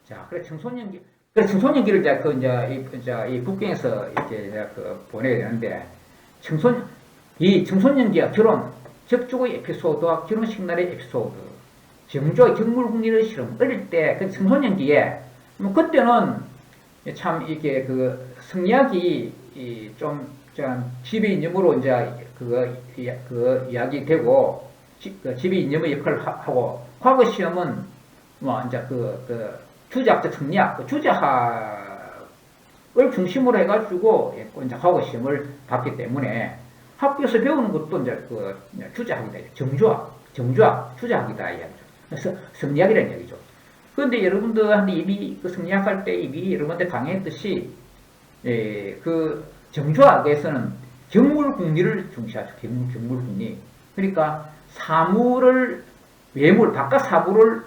자, 그래 청소년기. 그래 청소년기를 이제 이 북경에서 이렇게 이제 보내야 되는데 이 청소년기와 결혼, 적족의 에피소드와 결혼식 날의 에피소드, 정조의 경물궁리의 실험, 어릴 때 그 청소년기에 뭐 그때는 참 이게 그 성리학이 좀 지배 이념으로 이제 그 이야기 되고 지배 이념의 역할을 하고 과거 시험은 뭐 이제 주자학적 성리학, 주자학을 중심으로 해가지고 이제 과거 시험을 봤기 때문에 학교에서 배우는 것도 이제 주자학이다, 정주학, 주자학이다 이야기죠. 그래서 성리학이라는 얘기죠. 그런데 여러분들한테 이미 그 성리학 할 때 이미 여러분한테 강의했듯이 그 정주학에서는 경물궁리를 중시하죠. 경물궁리. 그러니까 사물을 외물 바깥 사물을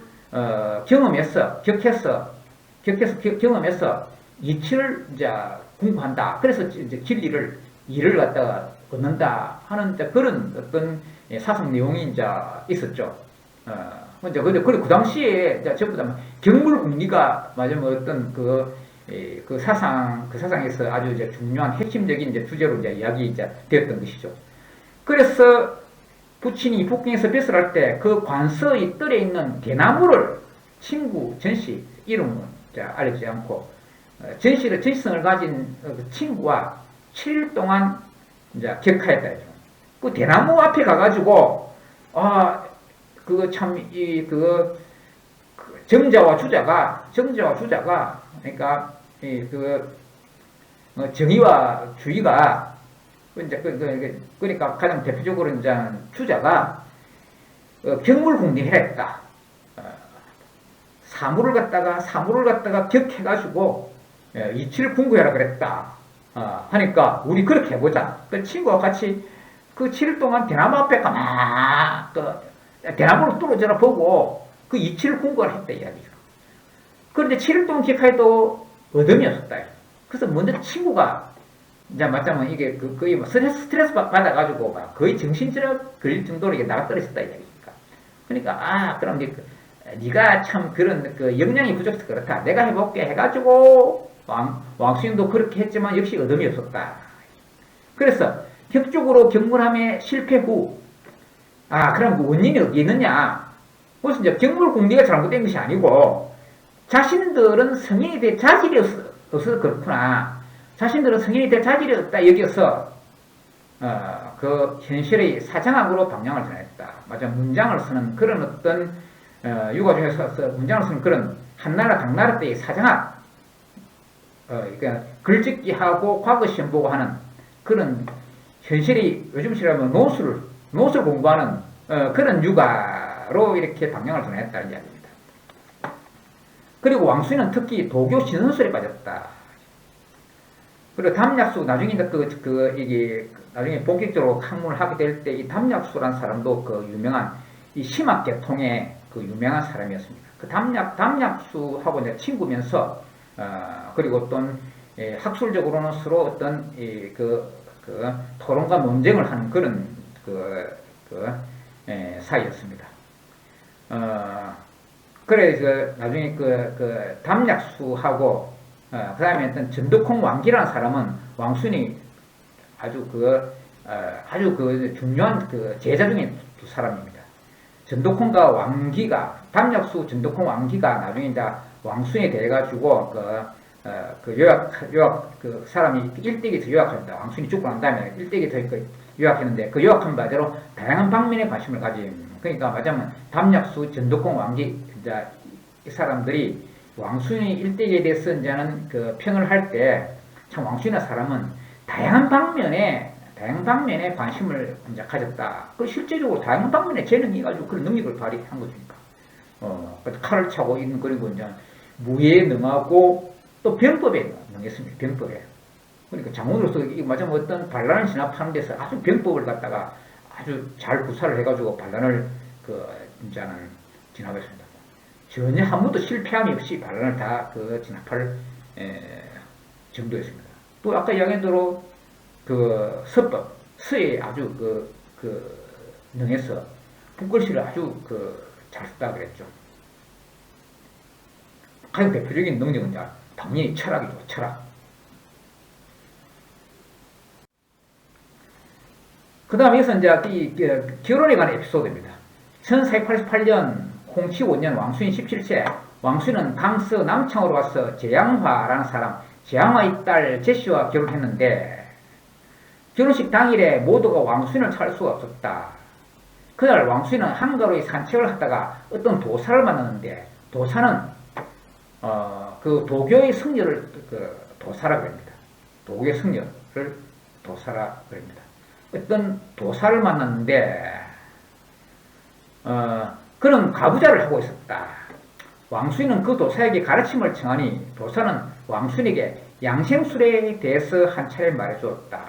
경험해서 이치를 이제 공부한다. 그래서 이제 일을 갖다가 얻는다 하는 그런 어떤 사상 내용이 이제 있었죠. 근데 그 당시에 전부 다 경물궁리가 맞으면 어떤 그 사상에서 아주 이제 중요한 핵심적인 이제 주제로 이제 이야기 이제 되었던 것이죠. 그래서 부친이 북경에서 벼슬할 때 그 관서의 뜰에 있는 대나무를 친구 전씨 이름은 알려주지 않고 전시성을 가진 그 친구와 7일 동안 이제 격하였다. 그 대나무 앞에 가가지고 정자와 주자가 그러니까 정의와 주의가 그러니까 가장 대표적으로 이제 주자가 경물궁리해라 했다. 사물을 갖다가 격해가지고 이치를 궁구해라 그랬다. 하니까 우리 그렇게 해보자. 그 친구와 같이 그 7일 동안 대나무 앞에 가만 대나무를 뚫어져라 보고 그 이치를 궁구하라 했다 이야기죠. 그런데 7일 동안 격해도 어둠이 없었다. 그래서 먼저 친구가 이제 맞자면 이게 거의 뭐 스트레스 받아가지고 막 거의 정신질환 걸릴 정도로 이게 나가 떨어졌다 이야기니까. 그러니까 그럼 네가 참 그런 역량이 부족해서 그렇다. 내가 해볼게 해가지고 왕수인도 그렇게 했지만 역시 어둠이 없었다. 그래서 격적으로 경물함에 실패 후 그럼 그 원인이 어디 있느냐? 그래서 이제 경물궁리가 잘못된 것이 아니고 자신들은 성인이 될 자질이 없어서 그렇구나. 자신들은 성인이 될 자질이 없다 여기서 그 현실의 사정학으로 방향을 전했다. 맞아, 문장을 쓰는 그런 어떤 유가 중에서 문장을 쓰는 그런 한나라 당나라 때의 사정학, 그러니까 글짓기하고 과거 시험 보고 하는 그런 현실이 요즘 시라면 노술 공부하는 그런 유가로 이렇게 방향을 전했다는 이야기입니다. 그리고 왕수는 특히 도교 신선술에 빠졌다. 그리고 담약수 나중에 이게 나중에 본격적으로 학문을 하게 될 때 이 담약수란 사람도 그 유명한 이 심학계통의 그 유명한 사람이었습니다. 그 담약수하고 이제 친구면서 그리고 어떤 학술적으로는 서로 어떤 토론과 논쟁을 하는 그런 사이였습니다. 그래 나중에 담약수하고 그 다음에 어떤 전덕홍 왕기라는 사람은 왕순이 아주 중요한 제자 중에 두 사람입니다. 전덕홍과 왕기가, 담약수 전덕홍 왕기가 나중에 이제 왕순이 돼가지고 사람이 일대기에서 요약한다. 왕순이 죽고 난 다음에 일대기에서 요약했는데 그 요약한 바대로 다양한 방면에 관심을 가진, 그러니까 말하자면 담약수 전덕홍 왕기 이 사람들이 왕순이 일대기에 대해서 이제는 평을 할 때 참 왕순이나 사람은 다양한 방면에 관심을 이제 가졌다. 그 실제적으로 다양한 방면에 재능이 가지고 그런 능력을 발휘한 거니까. 칼을 차고 있는 그리고 이제 무예에 능하고 또 병법에 능했습니다. 병법에. 그러니까 장군으로서 맞으면 어떤 반란을 진압하는 데서 아주 병법을 갖다가 아주 잘 구사를 해가지고 반란을 이제는 진압했습니다. 전혀 한 번도 실패함이 없이 반란을 다 진압할 정도였습니다. 또 아까 이야기한 대로 서법, 서에 아주 능해서 북글씨를 아주 잘 썼다 그랬죠. 가장 대표적인 능력은 당연히 철학이죠. 철학. 그 다음에 여기서 이 결혼에 관한 에피소드입니다. 1488년 홍치 5년 왕순이 17세, 왕순은 강서 남창으로 가서 제양화라는 사람, 제양화의 딸 제시와 결혼했는데, 결혼식 당일에 모두가 왕순을 찾을 수가 없었다. 그날 왕순은 한가로이 산책을 하다가 어떤 도사를 만났는데, 도사는 그 도교의 승려를 도사라고 합니다. 도교의 승려를 도사라고 합니다. 어떤 도사를 만났는데 그는 가부좌를 하고 있었다. 왕순이는 그 도사에게 가르침을 청하니 도사는 왕순에게 양생술에 대해서 한 차례 말해주었다.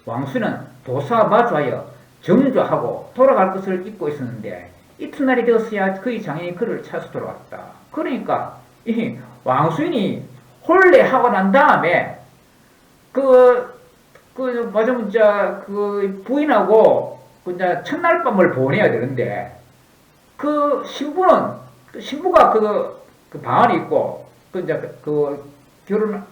왕순은 도사와 마주하여 정조하고 돌아갈 것을 잊고 있었는데 이튿날이 되었어야 그의 장인이 그를 찾아서 돌아왔다. 그러니까 이 왕순이 혼례하고 난 다음에 부인하고 첫날 밤을 보내야 되는데 신부가 방 안에 있고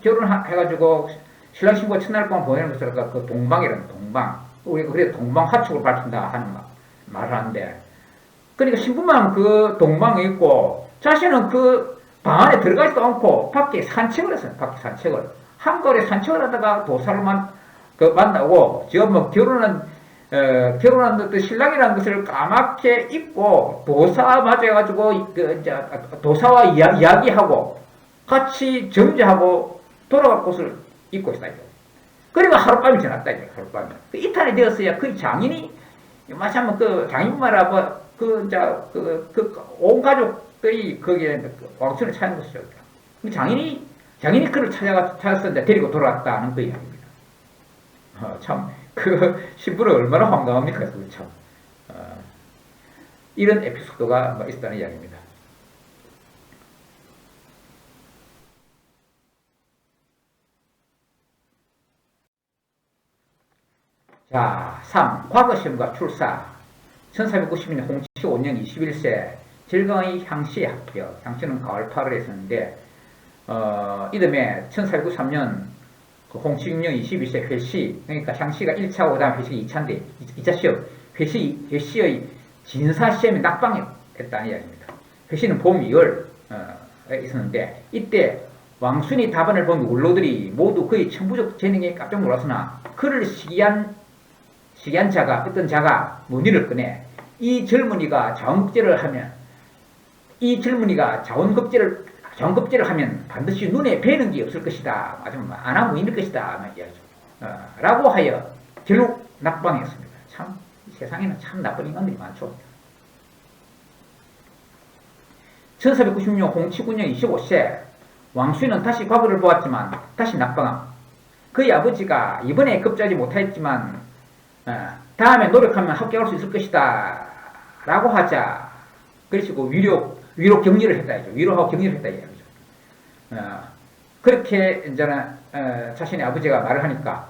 결혼해가지고 신랑 신부가 첫날 밤 보내는 것을 동방이라는 동방, 우리가 그래 동방 하축을 밝힌다 하는 말을 하는데, 그러니까 신부만 동방에 있고 자신은 방 안에 들어가지도 않고 밖에 산책을 했어요. 밖에 산책을 한거리 산책을 하다가 도사를 만나고, 지금 결혼한 신랑이라는 것을 까맣게 잊고, 도사 맞아가지고, 도사와 이야기하고, 같이 정죄하고, 돌아갈 곳을 잊고 있다. 그리고 하룻밤이 지났다. 하룻밤이. 이탈이 되었어야 그 장인이, 마치면 장인마라, 온 가족들이 거기에 왕순을 찾는 것이죠. 장인이 그를 찾았었는데 데리고 돌아왔다는 그 이야기입니다. 참, 신부는 얼마나 황당합니까? 참. 이런 에피소드가 있다는 이야기입니다. 자, 3. 과거시험과 출사. 1490년 홍치 5년 21세, 질강의 향시에 합격. 향시는 가을파를 했었는데, 이듬해 1493년 홍치 6년 22세 회시, 그러니까 향시가 1차고 그 다음 회시가 2차인데, 2차 시험, 회시의 진사시험이 낙방했다는 이야기입니다. 회시는 봄 2월에 있었는데, 이때 왕순이 답안을 본 원로들이 모두 그의 천부적 재능에 깜짝 놀랐으나, 그를 시기한 어떤 자가 문의를 꺼내, 이 젊은이가 자원급제를 하면 반드시 눈에 뵈는 게 없을 것이다. 맞으면 안 하고 있는 것이다. 라고 하여 결국 낙방했습니다. 참, 세상에는 참 나쁜 인간들이 많죠. 1496년 홍치 9년 25세, 왕순은 다시 과거를 보았지만 다시 낙방함. 그의 아버지가 이번에 급제하지 못하였지만 다음에 노력하면 합격할 수 있을 것이다 라고 하자, 그러시고 위로 격려를 했다 이죠. 위로하고 격려를 했다 이죠. 그렇게 이제는 자신의 아버지가 말을 하니까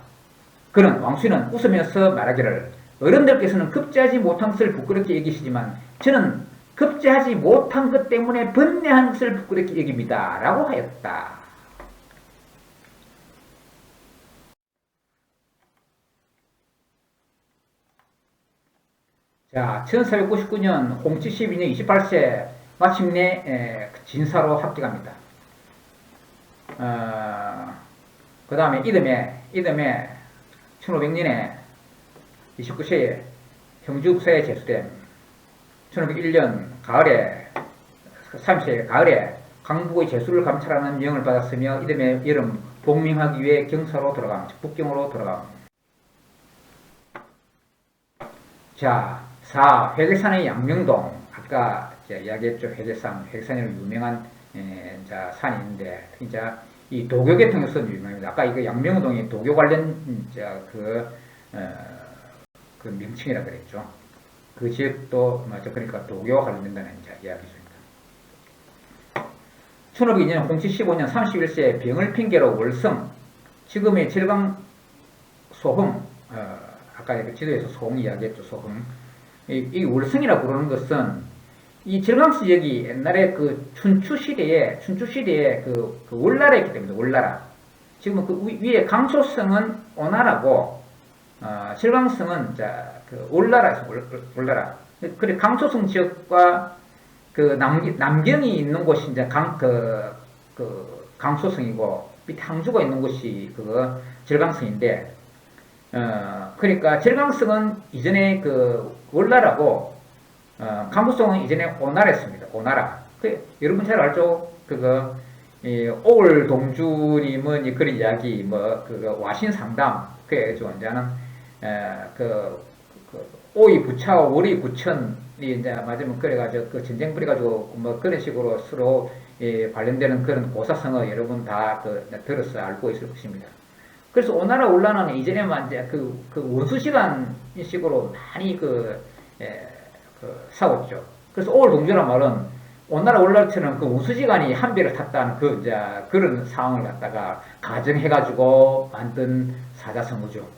왕순은 웃으면서 말하기를, 어른들께서는 급제하지 못한 것을 부끄럽게 여기시지만 저는 급제하지 못한 것 때문에 번뇌한 것을 부끄럽게 여깁니다 라고 하였다. 자, 1499년 홍치 12년 28세, 마침내 진사로 합격합니다. 그 다음에 이듬해 1500년에 29세에 형주부사에 제수됨. 1501년 가을에 30세 가을에 강북의 제수를 감찰하는 명을 받았으며, 이듬해 여름 복명하기 위해 경사로 돌아감, 북경으로 돌아감. 자, 4. 회계산의 양명동. 아까 이야기했죠. 회계산으로 유명한 산이 있는데, 이 도교 계통에서 유명합니다. 아까 이거 양명동이 도교 관련 그 명칭이라 그랬죠. 그 지역도 그러니까 도교와 관련된다는 이야기입니다. 1502년 홍치 15년 31세 병을 핑계로 월성, 지금의 질강 소흥, 아까 지도에서 소흥 이야기했죠. 소흥. 이 월성이라 부르는 것은 이 질강수 지역이 옛날에 그 춘추시대에 그 월나라 있기 때문에 월나라. 지금은 그 위에 강초성은 오나라고, 질강성은 그 월나라에서 월나라. 그래 강초성 지역과 그 남경이 있는 곳이 이제 강초성이고 밑에 항주가 있는 곳이 그 질강성인데, 그러니까 질강성은 이전에 그 월나라고, 강구송은 이전에 오나라였습니다. 오나라. 여러분 잘 알죠? 오울동주님은 그런 이야기, 와신상담, 그래가지고, 이제는, 오이 부차와 월이 부천이 이제 맞으면 그래가지고, 전쟁 벌여가지고, 그런 식으로 서로, 관련되는 그런 고사성어 여러분 다 들어서 알고 있을 것입니다. 그래서 오나라 올라는 이전에만 이제 원수시간 식으로 많이 싸웠죠. 그래서 오울동주란 말은 오나라 올라처럼 그 원수지간이 한 배를 탔다는 그런 상황을 갖다가 가정해가지고 만든 사자성어죠.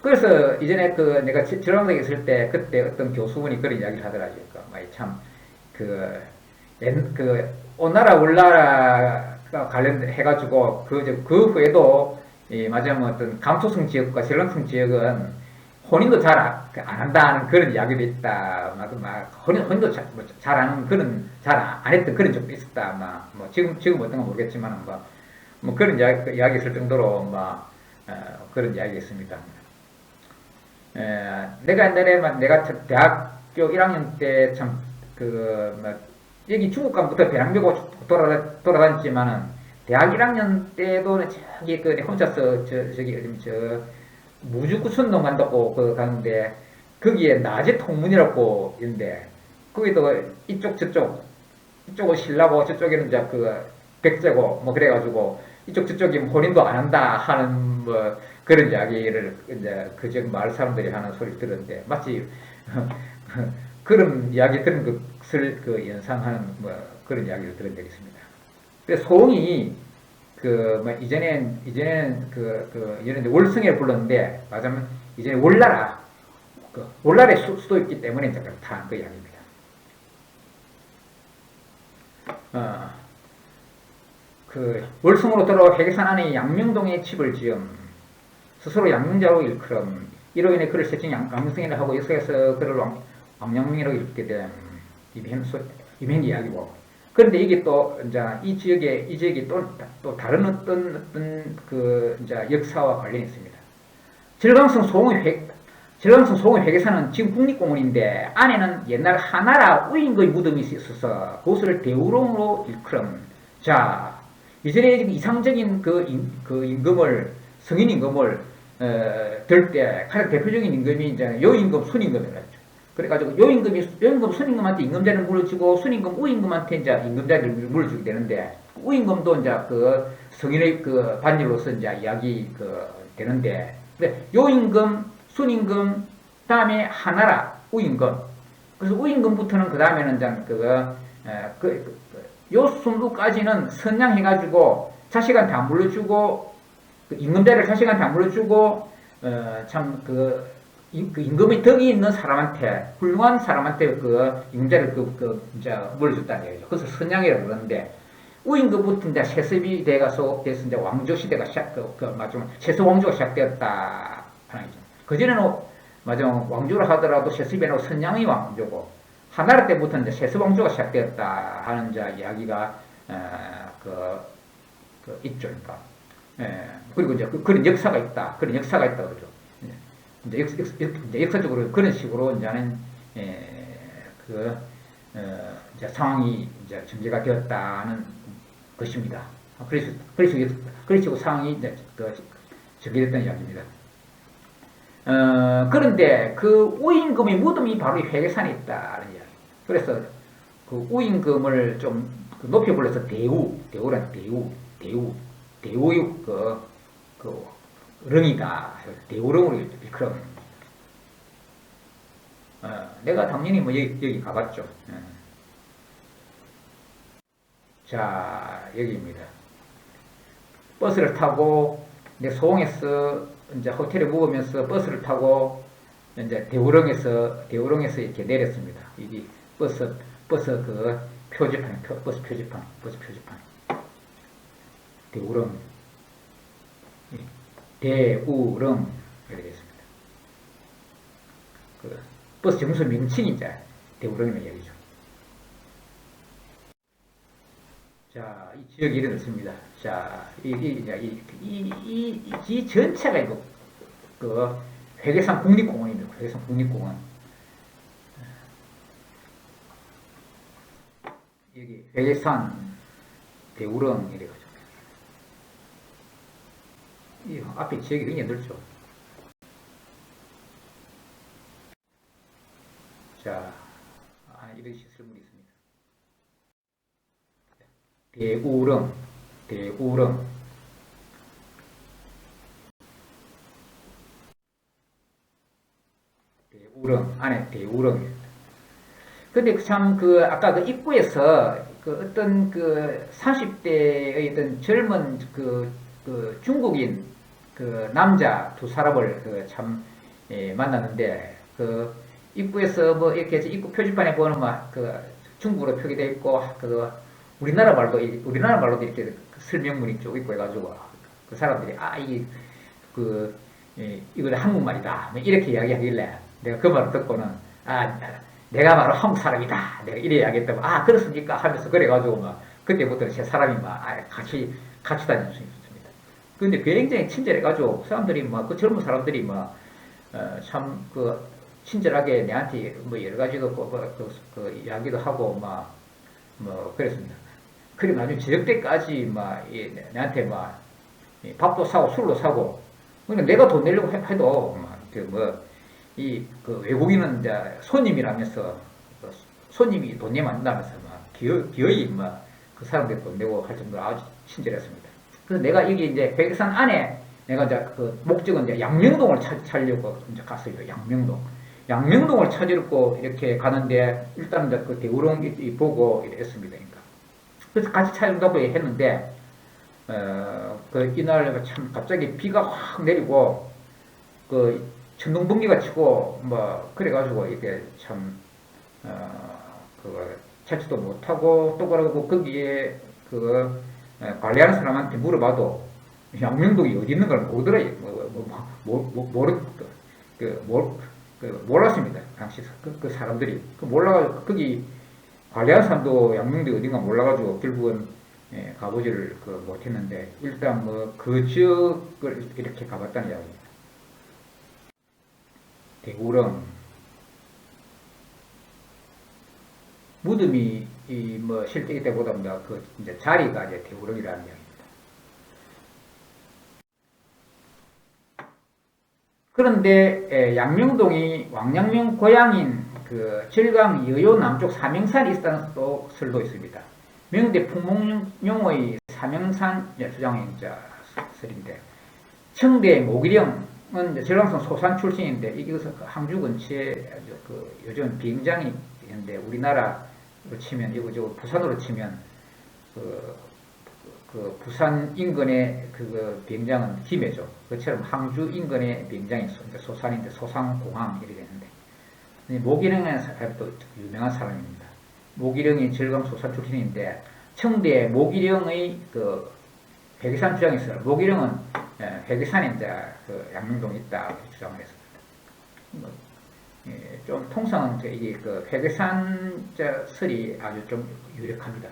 그래서 이전에 내가 지방대에 있을 때 그때 어떤 교수분이 그런 이야기를 하더라고요. 오나라 올나라가 관련해가지고 그 후에도 맞으면 어떤 감초성 지역과 전랑성 지역은 혼인도 잘 안 한다는 그런 이야기도 있다. 혼인도 잘 안 하는 잘 안 했던 그런 적도 있었다. 지금 어떤 건 모르겠지만, 그런 이야기 있을 정도로, 그런 이야기 있습니다. 내가 옛날에 내가 대학교 1학년 때 여기 중국 가부터 배낭 메고 돌아다녔지만은, 대학 1학년 때도 저기 혼자서 무주구촌동 간다고 가는데, 거기에 낮에 통문이라고 있는데, 거기도 이쪽은 신라고 저쪽에는 이제 백제고 그래가지고 저쪽이 혼인도 안 한다 하는 그런 이야기를 이제 지역 마을 사람들이 하는 소리를 들었는데, 마치 그런 이야기 들은 것을 연상하는 그런 이야기를 들은 적이 있습니다. 그래서 소홍이 이전에는 월성에 불렀는데, 맞으면 이전에 월나라의 수도였기 때문에 이제 그렇다는 그 이야기입니다. 월성으로 돌아와 회계산 안에 양명동에 집을 지음, 스스로 양명자로 일컬음, 이로 인해 그를 세칭 양명성이라 하고 역사에서 그를 왕양명이라고 읽게 된 이면 이야기고. 그런데 이게 또 이제 이 지역이 또 다른 어떤 이제 역사와 관련이 있습니다. 질강성 소홍의 회계사는 지금 국립공원인데, 안에는 옛날 하나라 우인거의 무덤이 있어서 그것을 대우롱으로 일컬음. 자, 이전에 이상적인 성인 임금을 들 때 가장 대표적인 임금이 이제 요임금, 순임금이라죠. 그래가지고 요임금, 순임금한테 임금자를 물어주고, 순임금, 우임금한테 이제 임금자를 물어주게 되는데, 우임금도 이제 성인의 반열로서 이제 이야기 되는데, 요임금, 순임금, 다음에 하나라, 우임금. 그래서 우임금부터는 그 다음에는 요순부까지는 선양해가지고 자식한테 안 물려주고, 임금자를 자식한테 안 물려주고, 임금의 덕이 있는 사람한테, 훌륭한 사람한테 임금자를 이제 물려줬다는 얘기죠. 그래서 선양이라고 그러는데, 우임금부터 이제 세습이 돼서 이제 왕조 시대가 세습 왕조가 시작되었다 하는 얘기죠. 그전에는 왕조를 하더라도 세습이 선양이 왕조고, 하나라 때부터 이제 세습 왕조가 시작되었다 하는 이제 이야기가 있죠. 그러니까. 그리고 이제 그런 역사가 있다. 그런 역사가 있다 그러죠. 이제 역사적으로 그런 식으로 이제는 이제 상황이 이제 전개가 되었다는 것입니다. 그래서 상황이 이제 전개됐다는 이야기입니다. 그런데 우임금의 무덤이 바로 이 회계산에 있다는 이야기. 그래서 우임금을 좀 높여 불러서 대우의 릉이다. 대우릉으로 일컬음. 내가 당연히 여기 가봤죠. 자, 여기입니다. 버스를 타고, 소홍에서 이제 호텔에 묵으면서 버스를 타고 이제 대우릉에서 이렇게 내렸습니다. 이게 버스 그 표지판, 버스 표지판. 대우릉, 대우릉 이렇게 됐습니다. 그 버스 정수 명칭이 이제 대우릉이라는 얘기죠. 자, 이 지역이 이렇습니다. 자, 이 전체가 이거 그 회계산 국립공원입니다. 회계산 국립공원. 여기 회계산 대우릉 이래가지고 이 앞에 지역이 굉장히 넓죠. 자, 이런 시설물이 있습니다. 대우릉 안에 대우릉. 근데 참 그 아까 그 입구에서 그 어떤 그 30대의 어떤 젊은 그 중국인 그 남자 두 사람을 참 만났는데 그 입구에서 뭐 이렇게 입구 표지판에 보면 막 그 중국어로 표기되어 있고 그 우리나라 말로도 이렇게 설명문이 쭉 있고 해가지고 그 사람들이 이게 이거는 한국말이다 뭐 이렇게 이야기하길래 내가 그 말을 듣고는 내가 바로 한국 사람이다 내가 이래 이야기했다고 그렇습니까 하면서 그래가지고 막 그때부터 제 사람이 막 같이 다닐 수 있습니다. 근데 굉장히 친절해가지고 사람들이 막 그 젊은 사람들이 막 참 그 친절하게 내한테 뭐 여러 가지도 그 이야기도 하고 막 뭐 그랬습니다. 그래 나중에 저녁 때까지 막 내한테 막 밥도 사고 술도 사고 그러니까 내가 돈 내려고 해도 막 그 외국인은 이제 손님이라면서 손님이 돈 내면 안 된다면서 막 기어이 막 그 사람들 돈 내고 할 정도로 아주 친절했습니다. 그래서 내가 여기 이제 백산 안에 내가 이제 그 목적은 이제 양명동을 찾으려고 이제 갔어요. 양명동을 찾으려고 이렇게 가는데 일단 이제 그 대우릉 보고 이랬습니다. 그러니까 그래서 같이 찾으려고 했는데 그 이날 참 갑자기 비가 확 내리고 그 천둥번개가 치고 뭐 그래가지고 이게 참 찾지도 못하고 또 그러고 거기에 관리하는 사람한테 물어봐도 양명동이 어디 있는 걸 모르더라. 몰랐습니다. 당시 그 사람들이 몰라가지고 거기 관리하는 사람도 양명동이 어딘가 몰라가지고 결국은 가보지를 못했는데 일단 뭐 그 지역을 이렇게 가봤다는 이야기입니다. 대우릉 무덤이 뭐 실제 이때보다 그 이제 자리가 이제 대우릉이라는 이야기입니다. 그런데 양명동이 왕양명 고향인 그 절강 여요 남쪽 사명산이 있다는 설도 있습니다. 명대 풍목룡의 사명산 주장의 설인데 청대 모기령은 절강성 소산 출신인데 이것은 항주 근처에 요즘 비행장이 있는데 우리나라로 치면 이거 부산으로 치면 그 부산 인근의 그 비행장은 김해죠. 그처럼 항주 인근의 비행장이 있습니다. 소산인데 소산공항 이렇게 되는데 모기령은 또 유명한 사람입니다. 모기령이 절강 소산 출신인데 청대 모기령의 그 회계산 주장이 있어요. 모기령은 회계산에 이제 그 양명동에 있다 주장을 했습니다. 좀 통상은 이게 그 회계산 설이 아주 좀 유력합니다.